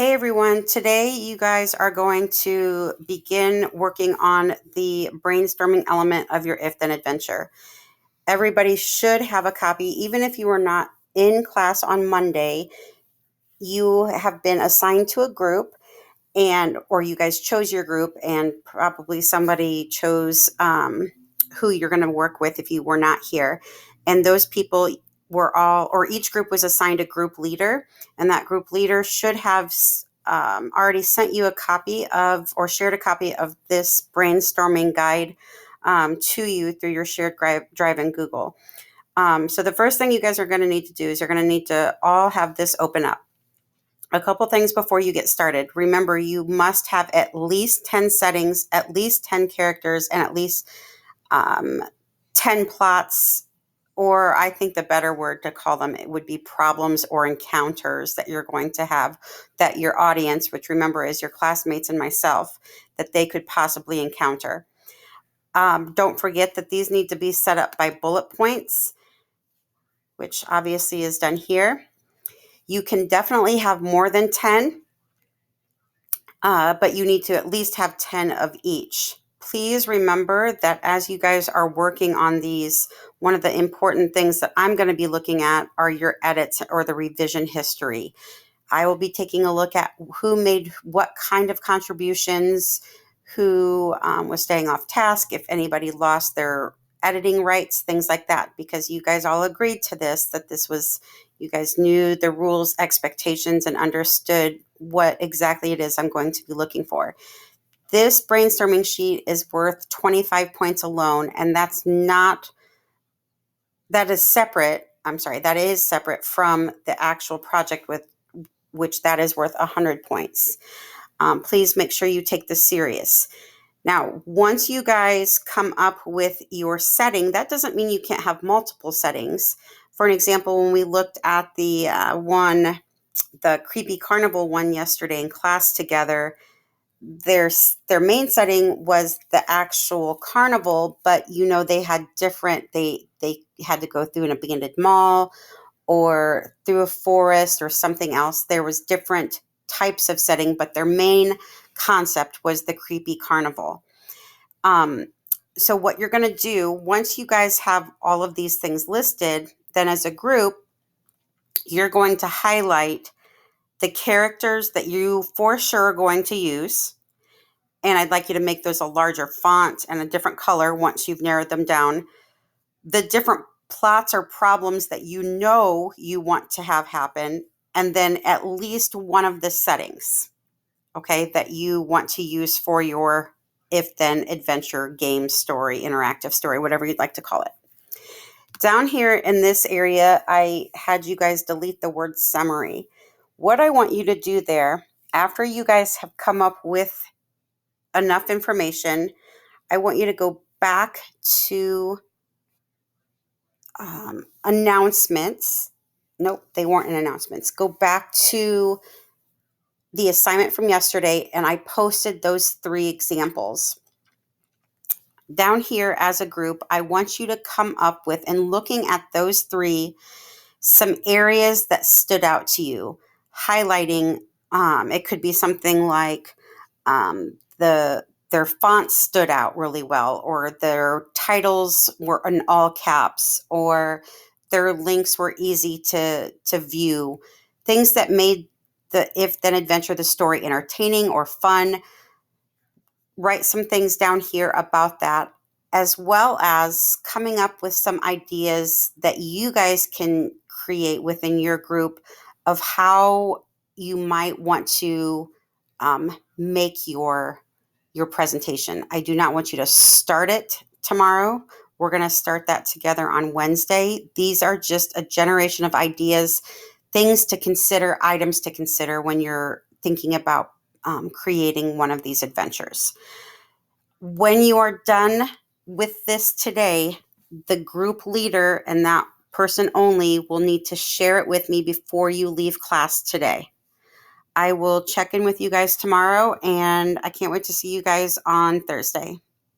Hey everyone, today you guys are going to begin working on the brainstorming element of your If Then adventure. Everybody should have a copy, even if you are not in class on Monday. You have been assigned to a group, or you guys chose your group, and probably somebody chose who you're going to work with if you were not here. And those people or each group was assigned a group leader, and that group leader should have already sent you a copy of or shared a copy of this brainstorming guide to you through your shared drive in Google. So the first thing you guys are going to need to do is you're going to need to all have this open up. A couple things before you get started. Remember, you must have at least 10 settings, at least 10 characters, and at least 10 plots, or I think the better word to call them, it would be problems or encounters that you're going to have, that your audience, which remember is your classmates and myself, that they could possibly encounter. Don't forget that these need to be set up by bullet points, which obviously is done here. You can definitely have more than 10, but you need to at least have 10 of each. Please remember that as you guys are working on these, one of the important things that I'm going to be looking at are your edits or the revision history. I will be taking a look at who made what kind of contributions, who was staying off task, if anybody lost their editing rights, things like that, because you guys all agreed to this, that this was, you guys knew the rules, expectations, and understood what exactly it is I'm going to be looking for. This brainstorming sheet is worth 25 points alone, and that is separate from the actual project, with which that is worth 100 points. Please make sure you take this serious. Now, once you guys come up with your setting, that doesn't mean you can't have multiple settings. For an example, when we looked at the creepy carnival one yesterday in class together, their main setting was the actual carnival, but they had they had to go through an abandoned mall or through a forest or something else. There was different types of setting, but their main concept was the creepy carnival. So what you're going to do once you guys have all of these things listed, then as a group, you're going to highlight the characters that you for sure are going to use. And I'd like you to make those a larger font and a different color once you've narrowed them down. The different plots or problems that you want to have happen, and then at least one of the settings, okay, that you want to use for your If Then adventure, game, story, interactive story, whatever you'd like to call it. Down here in this area, I had you guys delete the word summary. What I want you to do there, after you guys have come up with enough information, I want you to go back to announcements. Nope, they weren't in announcements. Go back to the assignment from yesterday, and I posted those 3 examples. Down here as a group, I want you to come up with, and looking at those 3, some areas that stood out to you, highlighting. It could be something like their fonts stood out really well, or their titles were in all caps, or their links were easy to view. Things that made the If Then adventure, the story, entertaining or fun. Write some things down here about that, as well as coming up with some ideas that you guys can create within your group of how you might want to make your presentation. I do not want you to start it tomorrow. We're going to start that together on Wednesday. These are just a generation of ideas, things to consider, items to consider when you're thinking about creating one of these adventures. When you are done with this today, the group leader and that person only will need to share it with me before you leave class today. I will check in with you guys tomorrow, and I can't wait to see you guys on Thursday.